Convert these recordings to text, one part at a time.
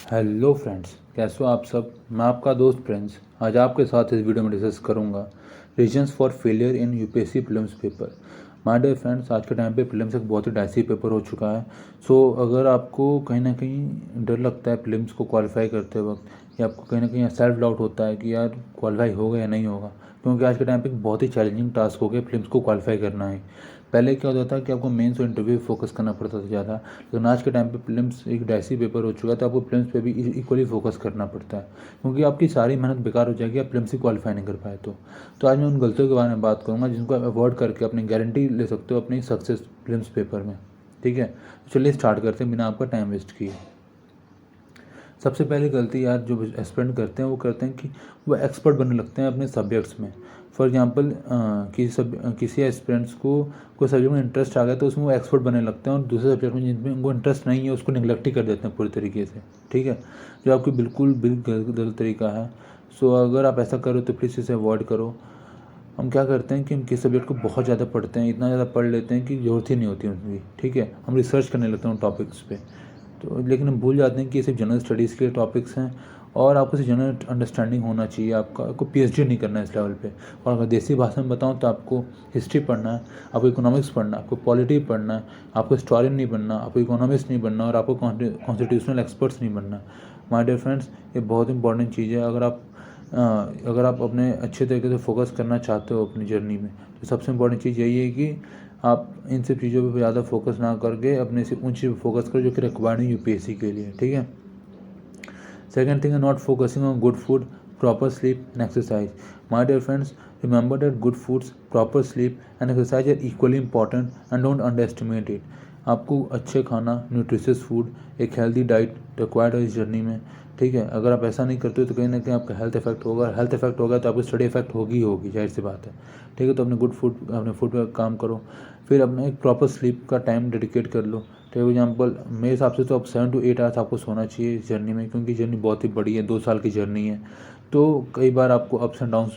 Hello friends, कैसे हो आप सब। मैं आपका दोस्त प्रिंस आज आपके साथ इस वीडियो में डिस्कस करूंगा reasons for failure in UPSC prelims paper. My dear friends, आज के टाइम पे प्रीलिम्स एक बहुत ही डाइसी पेपर हो चुका है। सो अगर आपको कहीं ना कहीं डर लगता है प्रीलिम्स को क्वालिफाई करते वक्त, या आपको कहीं ना कहीं सेल्फ डाउट होता है कि यार क्वालिफाई होगा या नहीं होगा, क्योंकि आज के टाइम पे एक बहुत ही चैलेंजिंग टास्क हो गया प्रीलिम्स को क्वालिफाई करना है। पहले क्या होता था कि आपको मेंस और इंटरव्यू फोकस करना पड़ता था ज़्यादा, लेकिन आज के टाइम पे प्रीलिम्स एक डाइसी पेपर हो चुका है, तो आपको प्रीलिम्स पे भी इक्वली फोकस करना पड़ता है, क्योंकि आपकी सारी मेहनत बेकार हो जाएगी आप प्रीलिम्स से क्वालिफाई नहीं कर पाए तो आज मैं उन गलतियों के बारे में बात करूँगा जिनको आप अवॉइड करके अपनी गारंटी ले सकते हो अपनी सक्सेस प्रीलिम्स पेपर में। ठीक है, तो चलिए स्टार्ट करते हैं बिना आपका टाइम वेस्ट किए। सबसे पहली गलती यार जो एस्पिरेंट करते हैं वो करते हैं कि वो एक्सपर्ट बनने लगते हैं अपने सब्जेक्ट्स में। फॉर एग्जांपल किसी एस्पिरेंट्स को कोई सब्जेक्ट में इंटरेस्ट आ गया तो उसमें वो एक्सपर्ट बनने लगते हैं, और दूसरे सब्जेक्ट में जिनमें उनको इंटरेस्ट नहीं है उसको निगलेक्ट ही कर देते हैं पूरी तरीके से। ठीक है, जो आपकी बिल्कुल गलत तरीका है। सो अगर आप ऐसा करो तो प्लीज़ इसे अवॉइड करो। हम क्या करते हैं कि हम किस सब्जेक्ट को बहुत ज़्यादा पढ़ते हैं, इतना ज़्यादा पढ़ लेते हैं कि ज़रूरत ही नहीं होती उनकी। ठीक है, हम रिसर्च करने लगते हैं उन टॉपिक्स पे, तो लेकिन हम भूल जाते हैं कि ये सिर्फ जनरल स्टडीज़ के टॉपिक्स हैं, और आपको सिर्फ जनरल अंडरस्टैंडिंग होना चाहिए। आपको पीएचडी नहीं करना है इस लेवल पे। और अगर देसी भाषा में बताऊँ तो आपको हिस्ट्री पढ़ना है, आपको इकोनॉमिक्स पढ़ना है, आपको पॉलिटी पढ़ना है, आपको हिस्टोरियन नहीं बनना, आपको इकोनॉमिक्स नहीं बनना, और आपको कॉन्स्टिट्यूशनल एक्सपर्ट्स नहीं बनना। माय डियर फ्रेंड्स, ये बहुत इंपॉर्टेंट चीज़ है। अगर आप अपने अच्छे तरीके से फोकस करना चाहते हो अपनी जर्नी में, तो सबसे इम्पोर्टेंट चीज़ यही है कि आप इन सब चीज़ों पे ज़्यादा फोकस ना करके अपने से उन चीज़ पर फोकस करो जो कि रिक्वायर्ड है यूपीएससी के लिए। ठीक है, सेकेंड थिंग है not focusing on good food, proper sleep and exercise. My dear friends, remember that good foods, proper sleep and exercise are equally important and don't underestimate it. आपको अच्छे खाना, nutritious food, एक healthy diet required है इस journey में। ठीक है, अगर आप ऐसा नहीं करते हो तो कहीं ना कहीं आपका हेल्थ इफेक्ट होगा, हेल्थ इफेक्ट होगा तो आपको स्टडी इफेक्ट होगी, जाहिर सी बात है। ठीक है, तो अपने अपने फूड पर काम करो। फिर अपने एक प्रॉपर स्लीप का टाइम डेडिकेट कर लो। फॉर एग्जाम्पल मेरे हिसाब से तो आप 7 to 8 आवर्स आपको सोना चाहिए इस जर्नी में, क्योंकि जर्नी बहुत ही बड़ी है, 2 साल की जर्नी है, तो कई बार आपको अप्स एंड डाउन्स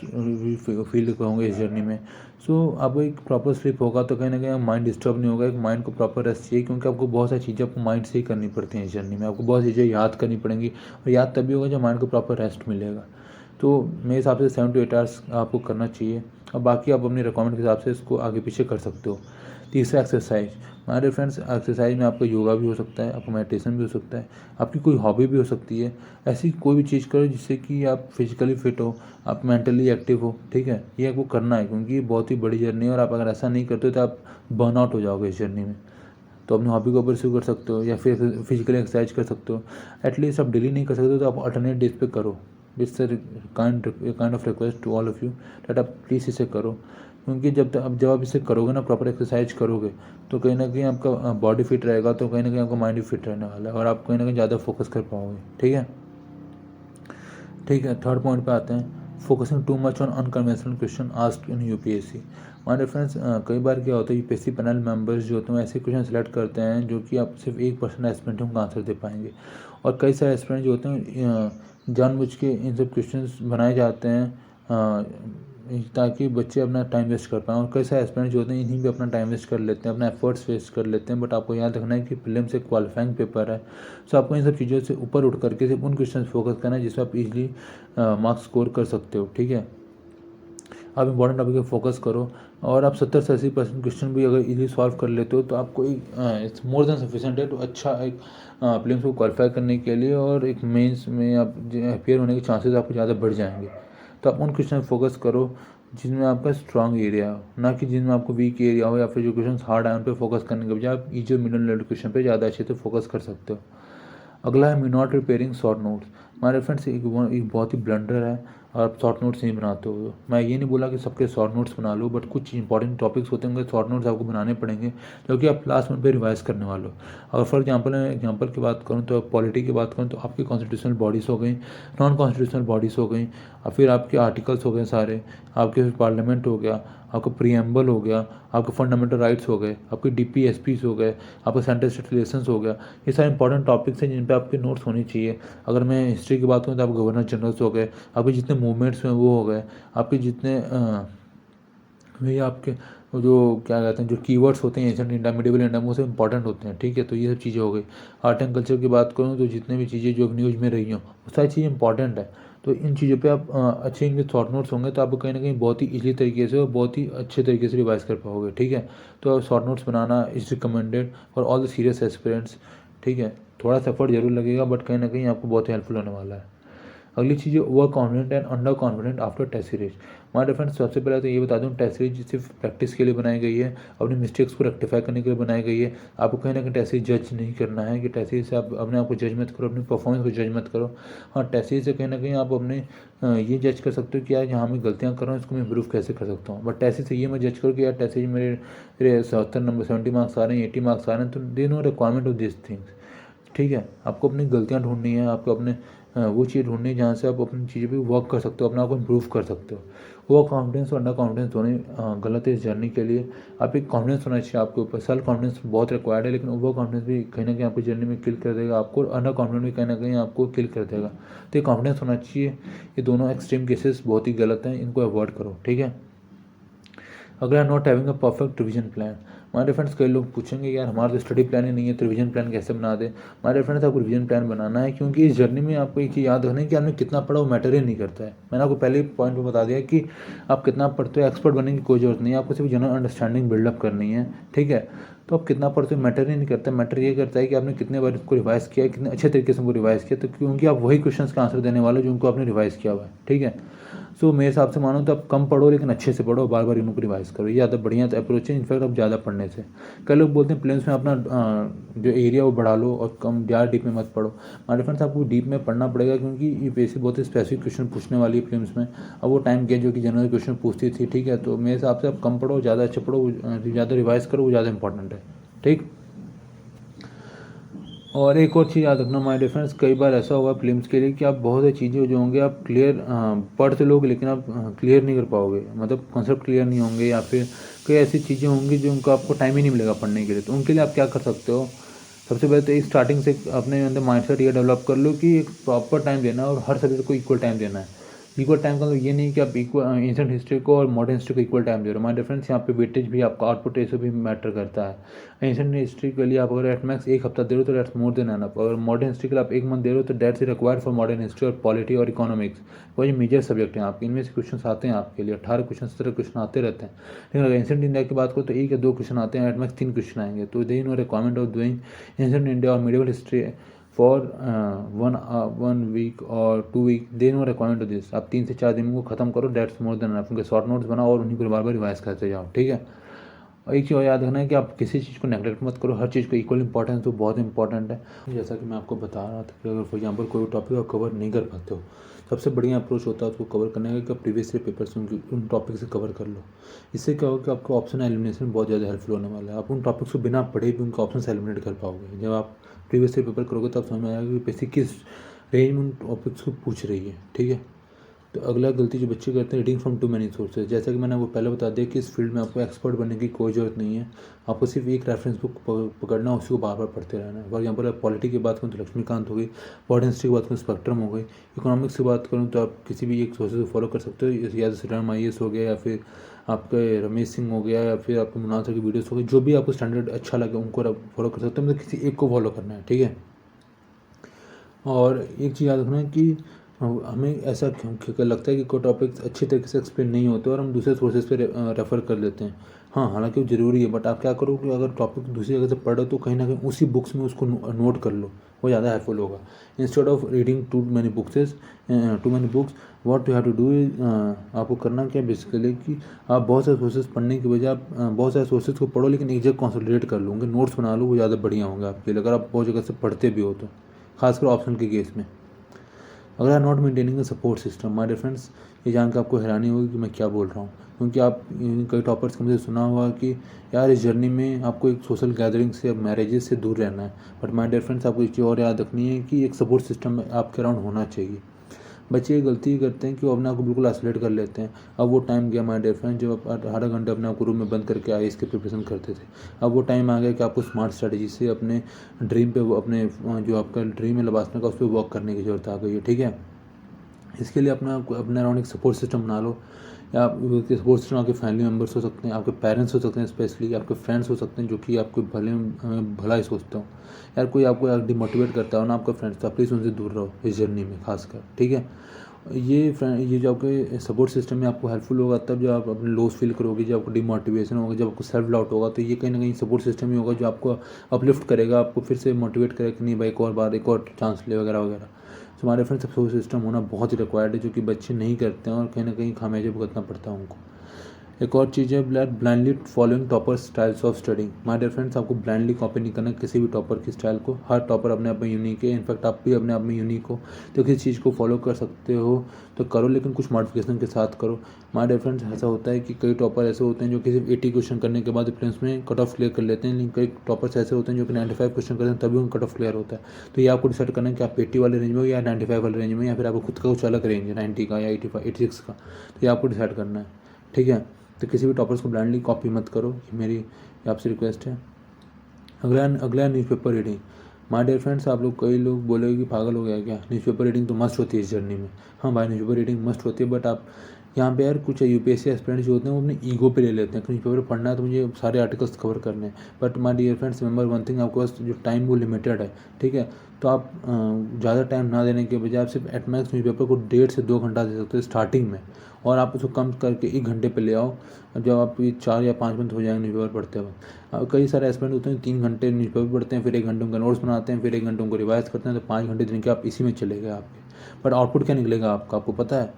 फील होंगे इस जर्नी में। सो अब एक प्रॉपर स्लीप होगा तो कहीं ना कहीं माइंड डिस्टर्ब नहीं होगा। एक माइंड को प्रॉपर रेस्ट चाहिए, क्योंकि आपको बहुत सारी चीज़ें आपको माइंड से ही करनी पड़ती हैं इस जर्नी में। आपको बहुत चीज़ें याद करनी पड़ेंगी, और याद तभी होगा जब माइंड को प्रॉपर रेस्ट मिलेगा। तो मेरे हिसाब से 7 to 8 आवर्स आपको करना चाहिए, और बाकी आप अपनी रिक्वायरमेंट के हिसाब से इसको आगे पीछे कर सकते हो। तीसरा, एक्सरसाइज। हमारे फ्रेंड्स, एक्सरसाइज में आपका योगा भी हो सकता है, आपका मेडिटेशन भी हो सकता है, आपकी कोई हॉबी भी हो सकती है। ऐसी कोई भी चीज़ करो जिससे कि आप फिजिकली फिट हो, आप मेंटली एक्टिव हो। ठीक है, ये आपको करना है, क्योंकि ये बहुत ही बड़ी जर्नी है, और आप अगर ऐसा नहीं करते हो तो आप बर्नआउट हो जाओगे इस जर्नी में। तो अपनी हॉबी को परस्यू कर सकते हो, या फिर फिजिकली एक्सरसाइज कर सकते हो। एटलीस्ट आप डेली नहीं कर सकते तो आप अल्टरनेट डेज पे करो। It's kind of request to all of you that आप प्लीज़ इसे करो, क्योंकि जब आप इसे करोगे ना, प्रॉपर एक्सरसाइज करोगे, तो कहीं ना कहीं आपका बॉडी फिट रहेगा, तो कहीं ना कहीं आपका माइंड भी फिट रहने वाला है, और आप कहीं ना कहीं ज़्यादा फोकस कर पाओगे। ठीक है, ठीक है, थर्ड पॉइंट पे आते हैं, focusing too much on unconventional question asked in UPSC. हमारे फ्रेंड्स, कई बार क्या होता है, यूपीएससी पैनल मेंबर्स जो होते हैं ऐसे क्वेश्चन सेलेक्ट करते हैं जो कि आप सिर्फ 1% एस्पिरेंट उनका आंसर दे पाएंगे, और कई सारे एस्पिरेंट जो होते हैं जानबूझ के इन सब क्वेश्चन बनाए जाते हैं ताकि बच्चे अपना टाइम वेस्ट कर पाएँ, और कई सारे एस्पिरेंट जो होते हैं इन्हीं पे अपना टाइम वेस्ट कर लेते हैं, अपना एफर्ट्स वेस्ट कर लेते हैं। बट आपको याद रखना है कि प्रीलिम्स एक क्वालिफाइंग पेपर है, सो आपको इन सब चीज़ों से ऊपर उठ करके सिर्फ उन क्वेश्चन फोकस करना है जिसमें आप इजीली मार्क्स स्कोर कर सकते हो। ठीक है, आप इंपॉर्टेंट टॉपिक पे फोकस करो, और आप 70 से 80% क्वेश्चन भी अगर इजीली सॉल्व कर लेते हो तो आपको एक इट्स मोर देन सफिशेंट है, तो अच्छा एक प्रीलिम्स को क्वालिफाई करने के लिए, और एक मेंस में आप अपियर होने के चांसेस आपको ज़्यादा बढ़ जाएंगे। तो आप उन क्वेश्चन फोकस करो जिनमें आपका स्ट्रांग एरिया हो, ना कि जिनमें आपको वीक एरिया हो, या फिर जो क्वेश्चन हार्ड है उन पर फोकस करने के बजाय आप ईजी और मिडिल लेवल क्वेश्चन पे ज़्यादा अच्छे से फोकस कर सकते हो। अगला है नॉट रिपेयरिंग शॉर्ट नोट्स। हमारे फ्रेंड्स, एक बहुत ही ब्लंडर है, और आप शॉर्ट नोट्स नहीं बनाते हो। मैं ये नहीं बोला कि सबके शॉर्ट नोट्स बना लो, बट कुछ इंपॉर्टेंट टॉपिक्स होते हैं शॉर्ट नोट्स आपको बनाने पड़ेंगे, क्योंकि आप लास्ट मिनट पे रिवाइज करने वाले हो। अगर फॉर एग्जांपल की बात करूँ तो पॉलिटी की बात करूँ तो आपकी कॉन्स्टिट्यूशनल बॉडीज़ हो गई, नॉन कॉन्स्टिट्यूशनल बॉडीज़ हो गई, और फिर आपके आर्टिकल्स हो गए सारे, आपके पार्लियामेंट हो गया, आपका प्रीएम्बल हो गया, आपके फंडामेंटल राइट्स हो गए, आपके डीपीएसपीस हो गए, आपका सेंट्रल स्टेट रिलेशंस हो गया। ये सारे इंपॉर्टेंट टॉपिक्स हैं जिन पे आपके नोट्स होने चाहिए। अगर मैं हिस्ट्री की बात करूँ तो आप गवर्नर जनरल्स हो गए, आपके जितने मूवमेंट्स हैं वो हो गए, आपके जितने वही आपके जो क्या कहते हैं, जो कीवर्ड्स होते हैं एंशिएंट इंडिया, मिडिवल इंडिया में, वो सब इंपॉर्टेंट होते हैं, ठीक है। तो ये सब चीज़ें हो गई। आर्ट एंड कल्चर की बात करूँ तो जितने भी चीज़ें जो न्यूज़ में रही हों वो सारी चीज़ें इंपॉर्टेंट है। तो इन चीज़ों पे आप अच्छे इनके शॉर्ट नोट्स होंगे तो आपको कहीं ना कहीं बहुत ही ईजी तरीके से और बहुत ही अच्छे तरीके से रिवाइज कर पाओगे, ठीक है। तो short notes banana is recommended for all the serious aspirants, ठीक है। थोड़ा सा एफर्ट जरूर लगेगा बट कहीं ना कहीं आपको बहुत ही हेल्पफुल होने वाला है। अगली चीज़ है overconfident and underconfident after test series. हमारे फ्रेंड्स सबसे पहले तो ये बता दूं, टेस्ट सीरीज सिर्फ प्रैक्टिस के लिए बनाई गई है, अपनी मिस्टेक्स को रेक्टिफाई करने के लिए बनाई गई है। आपको कहीं ना कहीं टेस्ट सीरीज जज नहीं करना है कि टेस्ट सीरीज से आप अपने आप को जज मत करो, अपनी परफॉर्मेंस को जज मत करो। हाँ, टेस्ट सीरीज से कहीं ना कहीं आप अपने ये जज कर सकते हो कि यार यहाँ मैं गलतियाँ कर रहा हूँ, इसको मैं इम्प्रूव कैसे कर सकता हूँ। बट टेस्ट सीरीज से ये मैं जज करो कि यार टेस्ट सीरीज मेरे 70 नंबर 70 मार्क्स आ रहे हैं, 80 मार्क्स आ रहे हैं, तो they no requirement of this things, ठीक है। आपको अपनी गलतियाँ ढूंढनी है, आपको अपने वो चीज़ ढूंढनी है जहाँ से आप अपनी चीज़ों पे वर्क कर सकते हो, अपने आप को इम्प्रूव कर सकते हो। ओवर कॉन्फिडेंस और अंडर कॉन्फिडेंस दोनों गलत है इस जर्नी के लिए। आप एक कॉन्फिडेंस होना चाहिए आपके ऊपर, सेल्फ कॉन्फिडेंस बहुत रिक्वायर्ड है, लेकिन ओवर कॉन्फिडेंस भी कहीं ना कहीं आपकी जर्नी में किल कर देगा आपको, और अंडर कॉन्फिडेंस भी कहीं ना कहीं आपको किल कर देगा। तो ये कॉन्फिडेंस होना चाहिए। ये दोनों एक्सट्रीम केसेस बहुत ही गलत हैं, इनको अवॉइड करो, ठीक है। अगला, not having a perfect revision plan. हमारे फ्रेंड्स कई लोग पूछेंगे यार हमारा तो स्टडी प्लान ही नहीं है तो रिवीजन प्लान कैसे बना दे। हमारे फ्रेंड्स आपको रिवीजन प्लान बनाना है, क्योंकि इस जर्नी में आपको एक चीज़ याद रखना है कि आपने कितना पढ़ा वो मैटर ही नहीं करता है। मैंने आपको पहले पॉइंट में बता दिया कि आप कितना पढ़ते हो, एक्सपर्ट बनने की कोई जरूरत नहीं है, आपको सिर्फ जनरल अंडरस्टैंडिंग बिल्डअप करनी है, ठीक है। तो आप कितना पढ़ते हो मैटर ही नहीं करता, मैटर ये करता है कि आपने कितने बार इसको रिवाइज किया है, कितने अच्छे तरीके से उनको रिवाइज किया। तो क्योंकि आप वही क्वेश्चन का आंसर देने वाले हो जो उनको आपने रिवाइज किया हुआ है, ठीक है। सो मेरे हिसाब से मानो तो आप कम पढ़ो लेकिन अच्छे से पढ़ो, बार बार इनको रिवाइज करो, ये ज़्यादा बढ़िया अप्रोच है इनफैक्ट आप ज़्यादा पढ़ने से। कई लोग बोलते हैं प्लेन्स में अपना जो एरिया वो बढ़ा लो और कम ज़्यादा डीप में मत पढ़ो। हमारे फ्रेंड्स आपको डीप में पढ़ना पड़ेगा, क्योंकि ये बेसिक बहुत ही स्पेसिफिक क्वेश्चन पूछने वाली है प्लेन्स में। अब वो टाइम गया जो कि जनरल क्वेश्चन पूछती थी, ठीक है। तो मेरे हिसाब से आप कम पढ़ो, ज़्यादा अच्छे पढ़ो, ज़्यादा रिवाइज करो, वो ज़्यादा इंपॉर्टेंट है, ठीक। और एक और चीज़ याद रखना माय डिफरेंस, कई बार ऐसा होगा फिल्म्स के लिए कि आप बहुत सारी चीज़ें जो होंगे आप क्लियर पढ़ तो लोगे लेकिन आप क्लियर नहीं कर पाओगे, मतलब कॉन्सेप्ट क्लियर नहीं होंगे, या फिर कई ऐसी चीज़ें होंगी जो उनको आपको टाइम ही नहीं मिलेगा पढ़ने के लिए। तो उनके लिए आप क्या कर सकते हो, सबसे पहले तो एक स्टार्टिंग से अपने अंदर माइंडसेट ये डेवलप कर लो कि एक प्रॉपर टाइम देना है और हर सब्जेक्ट को इक्वल टाइम देना है। इक्वल टाइम का मतलब ये नहीं कि आप इक्वल एंशिएंट हिस्ट्री को और मॉडर्न हिस्ट्री को इक्वल टाइम दे रहे हो। हमारा डिफरेंस यहाँ पे वेटेज भी आपका आउटपुट ऐसे भी मैटर करता है। एंशिएंट हिस्ट्री के लिए आप अगर एट मैक्स एक हफ्ता दे रहे हो तो दैट्स मोर देन एनफ। अगर मॉडर्न हिस्ट्री के लिए आप एक मंथ दे रहे हो तो that's required for modern history और पॉलिटी और इकोनॉमिक्स। वो ये मेजर सब्जेक्ट हैं आपके, इनमें से क्वेश्चन आते हैं आपके लिए 18 क्वेश्चन 17 क्वेश्चन आते रहते हैं। लेकिन अगर एंशिएंट इंडिया की बात करो तो एक या दो क्वेश्चन आते हैं, एट मैक्स 3 क्वेश्चन आएंगे। तो they no requirement of doing ancient India और मिडिवल हिस्ट्री फॉर 1 वीक और 2 week, they no requirement of this. आप 3 से 4 दिन को खत्म करो, दैट्स मोर देन एनफ। उनके शॉर्ट नोट्स बनाओ और उन्हीं को बार बार रिवाइज करते जाओ, ठीक है। और एक चीज़ और याद रखना है कि आप किसी चीज़ को नेगलेक्ट मत करो, हर चीज़ को इक्वल इंपॉर्टेंस तो बहुत इंपॉर्टेंट है। जैसा कि मैं आपको बता रहा था कि अगर फॉर एग्जांपल कोई टॉपिक आप कवर नहीं कर पाते हो, सबसे बढ़िया अप्रोच होता है उसको कवर करने का कि प्रीवियस ईयर पेपर्स उन टॉपिक से कवर कर लो। इससे क्या होगा कि आपका ऑप्शन एलिमिनेशन बहुत ज़्यादा हेल्पफुल होने वाला है। आप उन टॉपिक्स को बिना पढ़े भी उनका ऑप्शन एलिमिनेट कर पाओगे। जब आप प्रीवियस ईयर पेपर करोगे तब समझ में आएगा कि बेसिक किस रेंज में उन टॉपिक्स को पूछ रही है, ठीक है। तो अगला गलती जो बच्चे करते हैं, reading from too many sources. जैसा कि मैंने वो पहले बता दिया कि इस फील्ड में आपको एक्सपर्ट बनने की कोई ज़रूरत नहीं है, आपको सिर्फ एक रेफरेंस बुक पकड़ना, उसी को बार बार पढ़ते रहना है। फॉर एग्जाम्पल आप पॉलिटी की बात करूँ तो लक्ष्मीकांत हो गई, मॉडर्न हिस्ट्री की बात करूँ स्पेक्ट्रम हो गई, इकोनॉमिक्स की बात करूँ तो आप किसी भी एक सोर्सेज को फॉलो कर सकते हो, या तो श्रीराम IAS हो गया, या फिर आपके रमेश सिंह हो गया, या फिर आपके मुनार सर की वीडियोस हो गई, जो भी आपको स्टैंडर्ड अच्छा लगे उनको फॉलो कर सकते हो, मतलब किसी एक को फॉलो करना है, ठीक है। और एक चीज़ याद रखना है कि हमें ऐसा क्यों लगता है कि कोई टॉपिक्स अच्छे तरीके से एक्सप्लेन नहीं होते और हम दूसरे सोर्सेज पे रेफ़र कर लेते हैं। हाँ, हालांकि वो ज़रूरी है, बट आप क्या करो कि अगर टॉपिक दूसरी जगह से पढ़ रहे हो तो कहीं ना कहीं उसी बुक्स में उसको नोट कर लो, वो ज़्यादा हेल्पफुल होगा। Instead of reading too many books what you have to do is, आपको करना क्या बेसिकली कि आप बहुत सारे सोर्सेज पढ़ने की बजाय आप बहुत सारे सोर्सेज को पढ़ो लेकिन एक जगह कॉन्सोलिडेट कर लो, उनके नोट्स बना लो, वो ज़्यादा बढ़िया होंगे आपके लिए अगर आप बहुत जगह से पढ़ते भी हो तो, खासकर ऑप्शन के केस में। अगर आप not maintaining a support system, my dear friends, ये जानकर आपको हैरानी होगी कि मैं क्या बोल रहा हूँ, क्योंकि आप कई टॉपर्स का मुझे सुना हुआ कि यार इस जर्नी में आपको एक सोशल गैदरिंग से, मैरिजेस से दूर रहना है। बट माय डियर फ्रेंड्स, आपको एक चीज़ और याद रखनी है कि एक सपोर्ट सिस्टम आपके अराउंड होना चाहिए। बच्चे ये गलती करते हैं कि वो अपने आप को बिल्कुल आइसोलेट कर लेते हैं। अब वो टाइम गया माय डियर फ्रेंड जब आप 18 घंटे अपने आप को रूम में बंद करके IAS की प्रिपरेशन करते थे। अब वो टाइम आ गया कि आपको स्मार्ट स्ट्रेटजी से अपने ड्रीम पे, अपने जो आपका ड्रीम है लबासने का, उस पर वर्क करने की ज़रूरत आ गई है, ठीक है। इसके लिए अपने अराउंड एक सपोर्ट सिस्टम बना लो, या आपके सपोर्ट सिस्टम आपके फैमिली मेम्बर्स हो सकते हैं, आपके पेरेंट्स हो सकते हैं, स्पेशली आपके फ्रेंड्स हो सकते हैं जो कि आपको भला ही सोचते हो। यार कोई आपको डिमोटिवेट करता हो ना आपका फ्रेंड्स, तो प्लीज़ उनसे दूर रहो इस जर्नी में खासकर, ठीक है। ये जो आपके सपोर्ट सिस्टम में आपको हेल्पफुल होगा तब जब आप अपने लॉस फील करोगे, जब आपको डिमोटिवेशन होगा, जब आपको सेल्फ डाउट होगा, तो ये कहीं ना कहीं सपोर्ट सिस्टम ही होगा जो आपको अपलिफ्ट करेगा, आपको फिर से मोटिवेट करेगा कि नहीं भाई एक और बार एक और चांस ले वगैरह वगैरह। तो हमारे फ्रेंड्स सपोर्ट सिस्टम होना बहुत ही रिक्वायर्ड है, जो कि बच्चे नहीं करते हैं और कहीं ना कहीं खामियाजा भुगतना पड़ता है उनको। एक और चीज़ है blindly following topper styles of studying. My dear friends, आपको ब्लाइंडली कॉपी नहीं करना किसी भी टॉपर की स्टाइल को। हर टॉपर अपने आप में यूनिक है, इनफैक्ट आप भी अपने आप में यूनिक हो, तो किसी चीज़ को फॉलो कर सकते हो तो करो, लेकिन कुछ मॉडिफिकेशन के साथ करो। माय डियर फ्रेंड्स, ऐसा होता है कि कई टॉपर ऐसे होते हैं जो कि सिर्फ 80 क्वेश्चन करने के बाद प्रिलिम्स में कट ऑफ क्लियर कर लेते हैं, लेकिन कई टॉपर्स ऐसे होते हैं जो कि 95 क्वेश्चन करते हैं तभी उनका कट ऑफ क्लियर होता है। तो ये आपको डिसाइड करना है कि आप 80 वाले रेंज में हो या 95 वाले रेंज में, या फिर आपको खुद का कुछ अलग रेंज है 90 का या 85 86 का, तो ये आपको डिसाइड करना है, ठीक है। तो किसी भी टॉपर्स को ब्लाइंडली कॉपी मत करो, ये मेरी आपसे रिक्वेस्ट है। अगला newspaper reading. My dear friends, आप लोग कई लोग बोलेंगे कि पागल हो गया क्या, न्यूज़पेपर रीडिंग तो मस्ट होती है इस जर्नी में। हाँ भाई, न्यूज़पेपर रीडिंग मस्ट होती है, बट आप यहाँ पे यार कुछ यूपीएससी एस्पिरेंट्स जो होते हैं वो अपने ईगो पे ले लेते हैं कि न्यूज़पेपर पढ़ना है तो मुझे सारे आर्टिकल्स कवर करने हैं। But my dear friends, remember one thing, आपके पास जो टाइम वो लिमिटेड है, ठीक है। तो आप ज़्यादा टाइम ना देने के बजाय आप सिर्फ एट मैक्स न्यूज़पेपर को 1.5 से 2 घंटा दे सकते हो स्टार्टिंग में, और आप उसको कम करके 1 घंटे पे ले आओ जब आप 4 या 5 मिनट हो जाएंगे न्यूज़पेपर पढ़ते वक्त। कई सारे एस्पिरेंट होते हैं 3 घंटे न्यूज़पेपर पढ़ते हैं, फिर 1 घंटे उनका नोट्स बनाते हैं, फिर 1 घंटे उनको रिवाइज करते हैं, तो 5 घंटे दिन के आप इसी में चले गए आपके। बट आउटपुट क्या निकलेगा आपको पता है?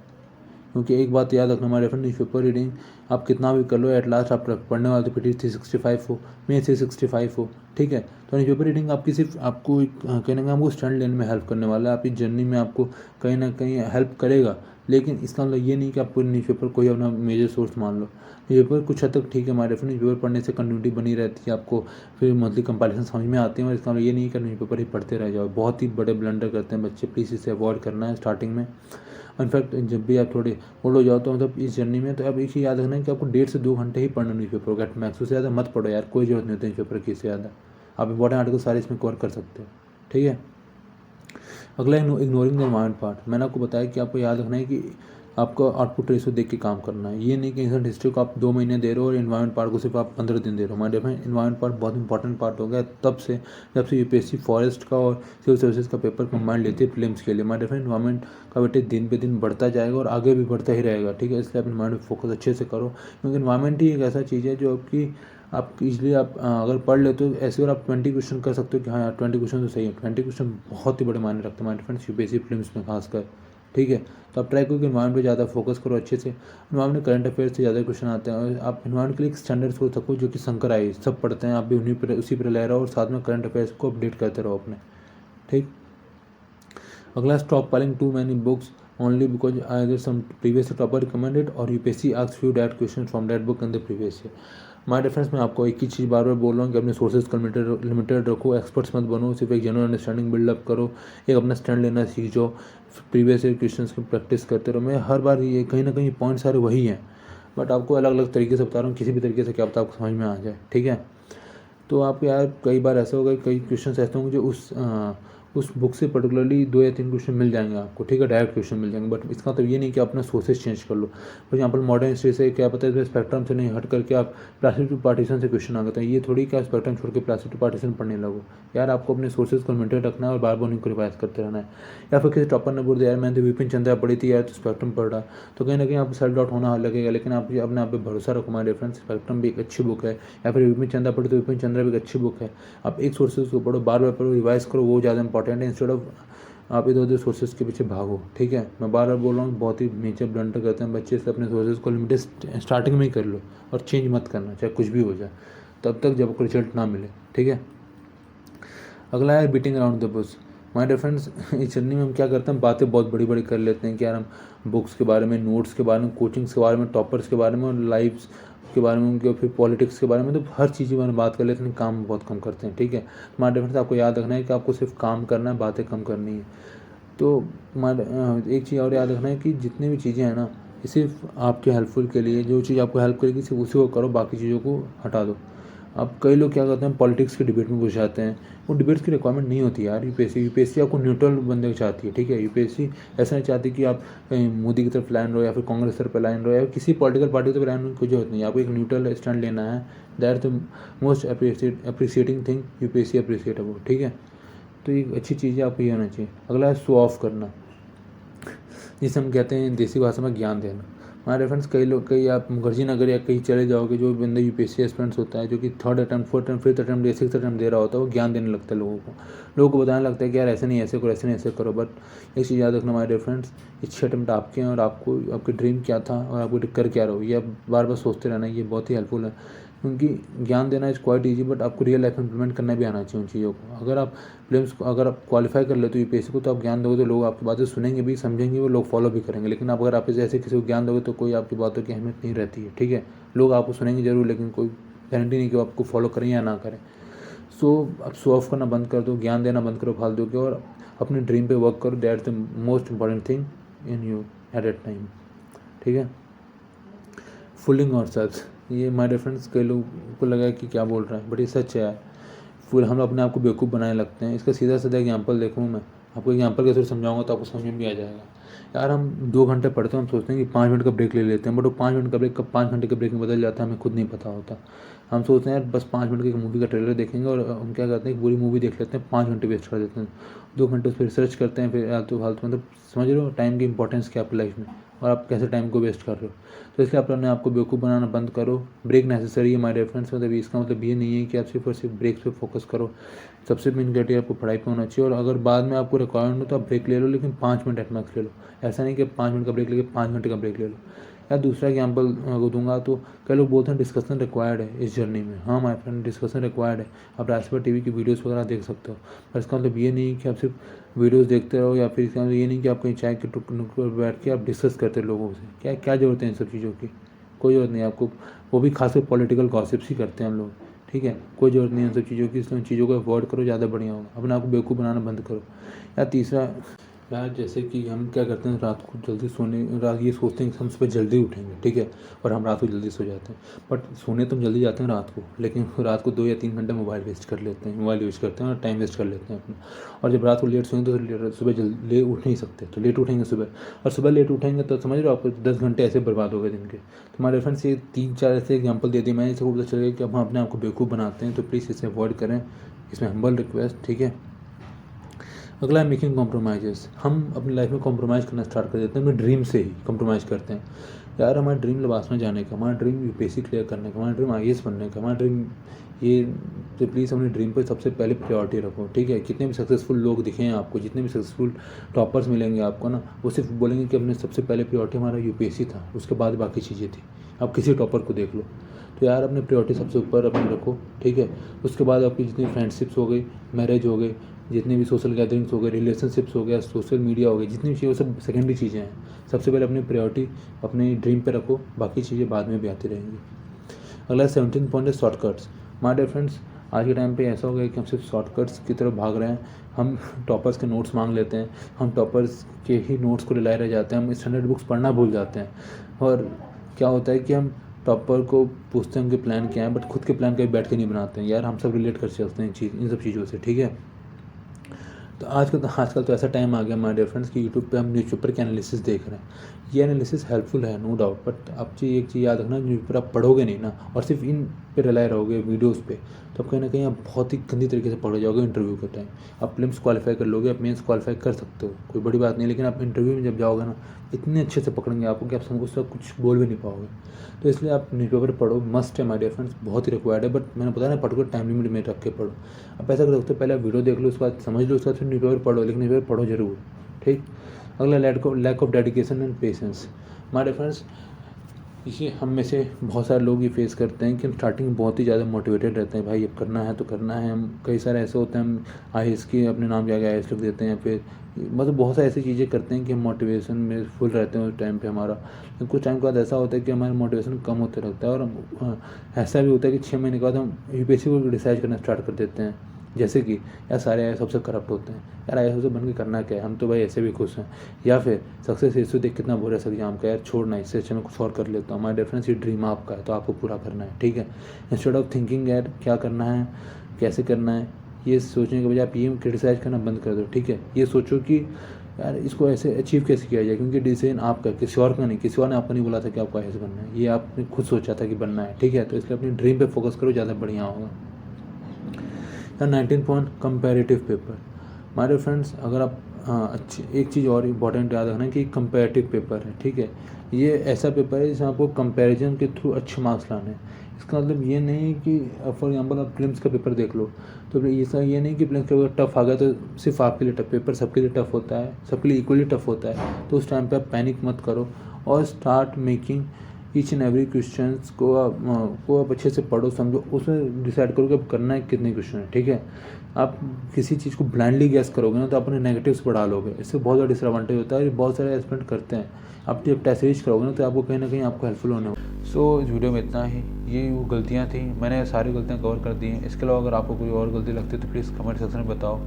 क्योंकि एक बात याद रखना हमारे फ्रेंड, न्यूज़पेपर रीडिंग आप कितना भी कर लो, एट लास्ट आप पढ़ने वाले तो पीटी 365 हो, मे 365 हो, ठीक है। तो न्यूज़पेपर रीडिंग आपकी सिर्फ आपको कहीं ना कहीं आपको स्टैंड लेने में हेल्प करने वाला है, आपकी जर्नी में आपको कहीं ना कहीं हेल्प करेगा, लेकिन इसका मतलब ये नहीं कि आप पूरे न्यूज़पेपर को ही अपना मेजर सोर्स मान लो। न्यूज़पेपर कुछ हद तक ठीक है हमारे फ्रेंड, न्यूज़पेपर पढ़ने से कंटिन्यूटी बनी रहती है, आपको फिर मंथली कंपारिजन समझ में आते हैं, और इसका मतलब ये नहीं कि न्यूज़पेपर ही पढ़ते रह जाओ। बहुत ही बड़े ब्लंडर करते हैं बच्चे, प्लीज़ इसे अवॉइड करना है स्टार्टिंग में। इनफैक्ट जब भी आप थोड़े ओल्ड हो जाओ तो मतलब इस जर्नी में, तो आप एक ही याद रखना है कि आपको 1.5 से 2 घंटे ही पढ़ना न्यूज़पेपर का, मैक्स से ज़्यादा मत पढ़ो यार, कोई जरूरत नहीं होती न्यूज़पेपर की इससे ज़्यादा। आप इंपॉर्टेंट आर्टिकल सारे इसमें कवर कर सकते हो, ठीक है। अगला इग्नोरिंग द एनवायरमेंट पार्ट। मैंने आपको बताया कि आपको याद रखना है कि आपको आउटपुट रेशियो देख के काम करना है। ये नहीं कि इंसान हिस्ट्री को आप 2 महीने दे रहे हो और एनवायरमेंट पार्ट को सिर्फ आप 15 दिन दे रहे हो। हमारे एनवायरमेंट पार्ट बहुत इंपॉर्टेंट पार्ट हो गया तब से जब से यूपीएससी फॉरेस्ट का और सिविल सर्विसेज का पेपर कंबाइंड लेती है प्रीलिम्स के लिए। हमारे एनवायरमेंट का बेटे दिन पे दिन बढ़ता जाएगा और आगे भी बढ़ता ही रहेगा, ठीक है। इसलिए अपने माइंड फोकस अच्छे से करो, क्योंकि एनवायरमेंट ही एक ऐसा चीज़ है जो आप इजली आप अगर पढ़ लेते हो ऐसे और आप 20 क्वेश्चन कर सकते हो कि हाँ यार 20 क्वेश्चन तो सही है। 20 क्वेश्चन बहुत ही बड़े मायने रखते हैं हमारे फ्रेंड्स यूपीएससी प्रीलिम्स में खासकर, ठीक है। तो आप ट्राई करो कि एनवायरमेंट पे ज़्यादा फोकस करो अच्छे से। एनवायरमेंट में करंट अफेयर्स से ज़्यादा क्वेश्चन आते हैं, और आप एनवायरमेंट के लिए एक स्टैंडर्ड सोच सको जो कि शंकर आई सब पढ़ते हैं, आप भी उसी पर ले रहो और साथ में करंट अफेयर्स को अपडेट करते रहो अपने, ठीक। अगला, stop piling too many books only because either some previous topper recommended or UPSC asks few direct questions from that book in the previous year। My difference, मैं आपको एक ही चीज़ बार बार बोल रहा हूँ कि अपने सोर्सेज को लिमिटेड रखो, एक्सपर्ट्स मत बनो, सिर्फ एक जनरल अंडरस्टैंडिंग बिल्डअप करो, एक अपना स्टैंड लेना सीख जाओ, प्रीवियस ईयर क्वेश्चन की प्रैक्टिस करते रहो। मैं हर बार ये कहीं ना कहीं पॉइंट सारे वही हैं, बट आपको अलग अलग तरीके से बता रहा हूँ, किसी भी तरीके से क्या पता आपको समझ में आ जाए, ठीक है। तो आप यार कई बार ऐसा होगा, कई क्वेश्चन ऐसे होंगे जो उस बुक से पर्टिकुलरली 2 या 3 क्वेश्चन मिल जाएंगे आपको, ठीक है, डायरेक्ट क्वेश्चन मिल जाएंगे। बट इसका मतलब ये नहीं कि अपना सोर्सेज चेंज कर लो। फॉर एग्जाम्पल मॉडर्न हिस्ट्री से क्या पता है स्पेक्ट्रम से नहीं हट करके आप प्लास्टिक टू पार्टीशन से क्वेश्चन आ गए हैं, ये थोड़ी कि आप स्पेक्ट्रम छोड़ के प्लास्टिक टू पार्टीशन पढ़ने लगो। यार आपको अपने सोर्सेज को मेंटेन रखना है और बार बार उनको रिवाइज करते रहना है। या फिर किसी टॉपर ने बोल दिया यार मैंने तो विपिन चंद्रा पढ़ी थी यार तो स्पेक्ट्रम पढ़ रहा, तो कहीं ना कहीं आपको सेल्फ डाउट होना लगेगा। लेकिन आप अपने आप पे भरोसा रखो माय डियर फ्रेंड्स, स्पेक्ट्रम भी एक अच्छी बुक है। या फिर विपिन चंद्रा पढ़ी तो विपिन चंद्रा भी एक अच्छी बुक है। आप एक सोर्सेज को पढ़ो, बार बार पढ़ो, रिवाइज करो, वो ज़्यादा इंपॉर्टेंट है, इंस्टेड ऑफ आप इधर उधर सोर्सेज के पीछे भागो, ठीक है। मैं बार बार बोल रहा हूँ, बहुत ही नेचर ब्लंडर करते हैं बच्चे से, अपने सोर्सेज को लिमिटेड स्टार्टिंग में ही कर लो और चेंज मत करना, चाहे कुछ भी हो जाए तब तक जब आपको रिजल्ट ना मिले, ठीक है। अगला है beating around the bush. My dear friends, इस जर्नी में हम क्या करते हैं, बातें बहुत बड़ी बड़ी कर लेते हैं कि यार हम बुक्स के बारे में, नोट्स के बारे में, कोचिंग्स के बारे में, टॉपर्स के बारे में और लाइव्स के बारे में, उनके फिर पॉलिटिक्स के बारे में, तो हर चीज़ के बारे में बात कर लेते हैं, काम बहुत कम करते हैं, ठीक है। माय डियर फ्रेंड्स, आपको याद रखना है कि आपको सिर्फ काम करना है, बातें कम करनी है। तो एक चीज़ और याद रखना है कि जितनी भी चीज़ें हैं ना, ये सिर्फ आपके हेल्पफुल के लिए, जो चीज़ आपको हेल्प करेगी सिर्फ उसी को करो, बाकी चीज़ों को हटा दो। अब कई लोग क्या करते हैं, पॉलिटिक्स की डिबेट में घुस जाते हैं। वो डिबेट्स की रिक्वायरमेंट नहीं होती यार। यूपीएससी आपको न्यूट्रल बंदे को चाहती है, ठीक है। यूपीएससी ऐसा नहीं चाहती कि आप मोदी की तरफ लाइन रहो या फिर कांग्रेस तरफ लाइन रहो या किसी पॉलिटिकल पार्टी की तरफ लाइन रहो, कोई जरूरत नहीं है। आपको एक न्यूट्रल स्टैंड लेना है। That the most appreciating thing UPSC appreciate है वो, ठीक है। तो ये अच्छी चीज़ है, आपको ये होना चाहिए। अगला है शो ऑफ करना, जिसे हम कहते हैं देसी भाषा में ज्ञान देना। हमारे फ्रेंड्स कई आप मुखर्जी नगर या कहीं चले जाओगे, जो बंदा यूपीएससी एस्पिरेंट्स होता है, जो कि 3rd attempt 4th attempt 5th attempt या 6th अटैम्प्ट दे रहा होता है, वो ज्ञान देने लगता है लोगों को बताने लगता है कि यार ऐसे नहीं ऐसे करो, ऐसे नहीं ऐसे करो। बट एक चीज़ याद रखना हमारे फ्रेंड्स, ये 6 अटैम्प्ट आपके हैं और आपको आपके ड्रीम क्या था और आपको कर क्या रहो, ये आप बार बार सोचते रहना, ये बहुत ही हेल्पफुल है। क्योंकि ज्ञान देना इज़ क्वाइट ईजी, बट आपको रियल लाइफ में इंप्लीमेंट करना भी आना चाहिए उन चीज़ों को। अगर आप क्वालिफाई कर लेते हो यूपीएससी को, तो आप ज्ञान दोगे तो लोग आपकी बातें सुनेंगे भी, समझेंगे, वो लोग फॉलो भी करेंगे। लेकिन अगर आप ऐसे किसी को ज्ञान दोगे तो कोई आपकी बातों की अहमियत नहीं रहती है, ठीक है। लोग आपको सुनेंगे जरूर, लेकिन कोई गारंटी नहीं कि वो आपको फॉलो करें या ना करें। सो अब शो ऑफ करना बंद कर दो, ज्ञान देना बंद करो फालतू के, और अपने ड्रीम पे वर्क करो। That's the most important thing in you at that time, ठीक है। फुलिंग और सच, ये माय डियर फ्रेंड्स, कई लोगों को लगा कि क्या बोल रहा है, बट ये सच है। फिर हम अपने आप को बेवकूफ़ बनाने लगते हैं। इसका सीधा साधा एग्जांपल देखूँ मैं आपको, एग्जांपल के थ्रू समझाऊंगा तो आपको समझ में भी आ जाएगा। यार हम 2 घंटे पढ़ते हैं, हम सोचते हैं कि 5 मिनट का ब्रेक ले लेते हैं, बट वो 5 मिनट का ब्रेक कब 5 घंटे के ब्रेक में बदल जाता है हमें खुद नहीं पता होता। हम सोचते हैं यार बस 5 मिनट की मूवी का ट्रेलर देखेंगे, और हम क्या करते हैं, पूरी मूवी देख लेते हैं, 5 घंटे वेस्ट कर देते हैं। 2 घंटे उस पर रिसर्च करते हैं, फिर आलतू फालतू, मतलब समझ रहे हो टाइम की इंपॉर्टेंस क्या आपकी लाइफ में, और आप कैसे टाइम को वेस्ट कर रहे हो। तो इसलिए अपने आपको बेवकूफ़ बनाना बंद करो। ब्रेक नेसेसरी है माय डियर फ्रेंड्स, मतलब इसका मतलब ये नहीं है कि आप सिर्फ और सिर्फ ब्रेक्स पे फोकस करो। सबसे मेन क्राइटेरिया आपको पढ़ाई पे होना चाहिए, और अगर बाद में आपको रिक्वायरमेंट हो तो आप ब्रेक ले लो, लेकिन 5 मिनट एट मैक्स ले लो। ऐसा नहीं कि 5 मिनट का ब्रेक लेके 5 घंटे का ब्रेक ले लो। या दूसरा एग्जाम्पल दूंगा, तो कई लोग बोलते हैं डिस्कशन रिक्वायर्ड है इस जर्नी में। हाँ माय फ्रेंड, डिस्कशन रिक्वायर्ड है। आप राजसभा टीवी की वीडियोस वगैरह देख सकते हो, पर इसका मतलब ये नहीं कि आप सिर्फ वीडियोस देखते रहो, या फिर इसका मतलब ये नहीं कि आप कहीं चाय के नुक्कड़ पर बैठ के आप डिस्कस करते रहो लोगों से। क्या क्या ज़रूरत है इन सब चीज़ों की, कोई ज़रूरत नहीं है आपको। वो भी खासकर पॉलिटिकल गॉसिप्स ही करते हैं हम लोग, ठीक है। कोई ज़रूरत नहीं है इन सब चीज़ों की, इसलिए उन चीज़ों को अवॉइड करो, ज़्यादा बढ़िया होगा। अपने आपको बेवकूफ़ बनाना बंद करो। या तीसरा यार, जैसे कि हम क्या करते हैं, रात को जल्दी सोने, रात ये सोचते हैं कि हम सुबह जल्दी उठेंगे, ठीक है, और हम रात को जल्दी सो जाते हैं। बट सोने तो हम जल्दी जाते हैं रात को, लेकिन रात को 2 या 3 घंटे मोबाइल वेस्ट कर लेते हैं, मोबाइल यूज़ करते हैं और टाइम वेस्ट कर लेते हैं अपना। और जब रात को लेट सोएंगे तो सुबह जल्दी उठ नहीं सकते, तो लेट उठेंगे सुबह, और सुबह लेट उठेंगे तो समझ रहे हो आपको 10 घंटे ऐसे बर्बाद हो गए दिन के। तो हमारे फ्रेंड्स ये 3-4 ऐसे एग्जाम्पल दे दिए मैंने, इसको पता चलेगा कि हम अपने आप को बेवकूफ़ बनाते हैं, तो प्लीज़ इसे अवॉइड करें। इसमें हम्बल रिक्वेस्ट, ठीक है। अगला है मेकिंग कॉम्प्रोमाइज़। हम अपनी लाइफ में कॉम्प्रोमाइज़ करना स्टार्ट कर देते हैं, अपने ड्रीम से ही कॉम्प्रोमाइज़ करते हैं। यार हमारा ड्रीम लिबास में जाने का, हमारा ड्रीम यूपीएससी क्लियर करने का, हमारा ड्रीम आईएएस बनने का, हमारा ड्रीम ये, तो प्लीज़ अपने ड्रीम पर सबसे पहले प्रायोरिटी रखो, ठीक है। कितने भी सक्सेसफुल लोग दिखें आपको, जितने भी सक्सेसफुल टॉपर्स मिलेंगे आपको ना, वो सिर्फ बोलेंगे कि अपने सबसे पहले प्रायोरिटी हमारा यूपीएससी था, उसके बाद बाकी चीज़ें थी। आप किसी टॉपर को देख लो, तो यार अपनी प्रायोरिटी सबसे ऊपर अपनी रखो, ठीक है। उसके बाद आपकी जितनी फ्रेंडशिप्स हो गई, मैरिज हो गई, जितने भी सोशल गैदरिंग्स हो गए, रिलेशनशिप्स हो गया, सोशल मीडिया हो गई, जितनी भी चीज़ें सब सेकेंडरी चीज़ें हैं। सबसे पहले अपनी प्रायोरिटी अपने ड्रीम पे रखो, बाकी चीज़ें बाद में भी आती रहेंगी। अगला 17 पॉइंट है शॉर्टकट्स। माय डियर फ्रेंड्स, आज के टाइम पे ऐसा हो गया कि हम सिर्फ शॉर्टकट्स की तरफ भाग रहे हैं। हम टॉपर्स के नोट्स मांग लेते हैं, हम टॉपर्स के ही नोट्स को लाए रह जाते हैं, हम स्टैंडर्ड बुक्स पढ़ना भूल जाते हैं। और क्या होता है कि हम टॉपर को पूछते हैं उनके प्लान क्या है, बट खुद के प्लान कभी बैठ के नहीं बनाते हैं। यार हम सब रिलेट कर सकते हैं इन सब चीज़ों से, ठीक है। तो आजकल तो ऐसा टाइम आ गया माय डियर फ्रेंड्स कि यूट्यूब पे हम न्यूज़पेपर के एनालिसिस देख रहे हैं। ये एनालिसिस हेल्पफुल है, नो डाउट, बट आप एक चीज़ याद रखना, न्यूज़पेपर आप पढ़ोगे नहीं ना, और सिर्फ इन पे रिलाय रहोगे वीडियोस पे, तो आप कहीं ना कहीं आप बहुत ही गंदी तरीके से पढ़ जाओगे इंटरव्यू के टाइम। आप प्रीलिम्स क्वालिफाई कर लोगे, आप मेंस क्वालिफाई कर सकते हो, कोई बड़ी बात नहीं, लेकिन आप इंटरव्यू में जब जाओगे ना, इतने अच्छे से पकड़ेंगे आपको कि आप उसका कुछ बोल भी नहीं पाओगे। तो इसलिए आप न्यूज़पेपर पढ़ो, मस्ट है माय डियर फ्रेंड्स, बहुत ही रिक्वायर्ड है। बट मैंने बताया ना, पर्टिकुलर टाइम लिमिट में रख के पढ़ो। आप ऐसा कर सकते हो, पहले आप वीडियो देख लो, उसके बाद समझ लो, उसके बाद फिर न्यूज़पेपर पढ़ो, लेकिन न्यूज़पेपर पढ़ो जरूर, ठीक। अगला lack of dedication and patience. My dear friends, इसे हम में से बहुत सारे लोग ये फेस करते हैं कि हम स्टार्टिंग में बहुत ही ज़्यादा मोटिवेटेड रहते हैं, भाई अब करना है तो करना है। हम कई सारे ऐसे होते हैं, हम आईएएस की अपने नाम के आगे आईएएस लिख देते हैं, फिर मतलब बहुत सारी ऐसी चीज़ें करते हैं कि हम मोटिवेशन में फुल रहते हैं उस टाइम पे हमारा। लेकिन कुछ टाइम के बाद ऐसा होता है कि हमारा मोटिवेशन कम होते लगता है, और ऐसा भी होता है कि 6 महीने के बाद हम यूपीएससी को डिसाइड करना स्टार्ट कर देते हैं, जैसे कि यार सारे आई सबसे करप्ट होते हैं, यार आई सबसे बन के करना क्या है, हम तो भाई ऐसे भी खुश हैं, या फिर सक्सेस रेशियो देख कितना बुरा है एग्जाम का, यार छोड़ना, इससे अच्छा मैं कुछ और कर लेता हूँ। माय डिफरेंस ये ड्रीम आपका है तो आपको पूरा करना है, ठीक है। इंस्टेड ऑफ थिंकिंग यार क्या करना है, कैसे करना है, ये सोचने के बजाय आप ये क्रिटिसाइज करना बंद कर दो, ठीक है। ये सोचो कि यार इसको ऐसे अचीव कैसे किया जाए, क्योंकि डिसीजन आपका, किसी और का नहीं। किसी और ने आपको नहीं बोला था कि आपको ऐसे बनना है, ये आपने खुद सोचा था कि बनना है, ठीक है। तो इसलिए अपनी ड्रीम पे फोकस करो, ज़्यादा बढ़िया होगा। 19 पॉइंट कंपेरेटिव पेपर। हमारे फ्रेंड्स, अगर आप अच्छी एक चीज़ और इम्पॉर्टेंट याद रखना कि कंपेरेटिव पेपर है, ठीक है। ये ऐसा पेपर है जिसमें आपको कंपैरिजन के थ्रू अच्छे मार्क्स लाने हैं। इसका मतलब ये नहीं है कि फॉर एग्जांपल आप प्रीलिम्स का पेपर देख लो, तो ऐसा ये नहीं कि प्रीलिम्स का पेपर टफ आ गया तो सिर्फ आपके लिए टफ, पेपर सबके लिए टफ होता है, सबके लिए इक्वली टफ होता है। तो उस टाइम पे आप पैनिक मत करो और start making each and every questions को आप अच्छे से पढ़ो, समझो, उसमें डिसाइड करो कि अब करना है कितने क्वेश्चन है, ठीक है। आप किसी चीज़ को ब्लाइंडली गैस करोगे ना तो अपने नेगेटिव्स बढ़ा लोगे, इससे बहुत ज़्यादा डिसएडवांटेज होता है। बहुत सारे एस्पिरेंट करते हैं, आप जब टेस्ट सीरीज करोगे ना तो आपको कहीं ना कहीं आपको हेल्पफुल होने वाला। सो इस वीडियो में इतना ही, ये वो गलतियाँ थी, मैंने सारी गलतियाँ कवर कर दी हैं। इसके अलावा अगर आपको कोई और गलती लगती है तो प्लीज़ कमेंट सेक्शन में बताओ,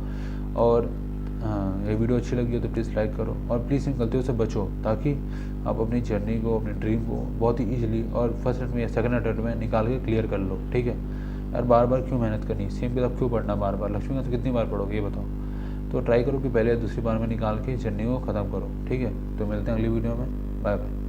और हाँ, ये वीडियो अच्छी लगी है तो प्लीज़ लाइक करो, और प्लीज़ इन गलतियों से बचो ताकि आप अपनी जर्नी को, अपनी ड्रीम को बहुत ही ईजिली और फर्स्ट अटेम्प्ट में या सेकंड अटेम्प्ट में निकाल के क्लियर कर लो, ठीक है। यार बार बार क्यों मेहनत करनी, सेम किताब क्यों पढ़ना बार बार, लक्ष्मीकांत तो कितनी बार पढ़ोगे ये बताओ। तो ट्राई करो कि पहले या दूसरी बार में निकाल के जर्नी को ख़त्म करो, ठीक है। तो मिलते हैं अगली वीडियो में, बाय बाय।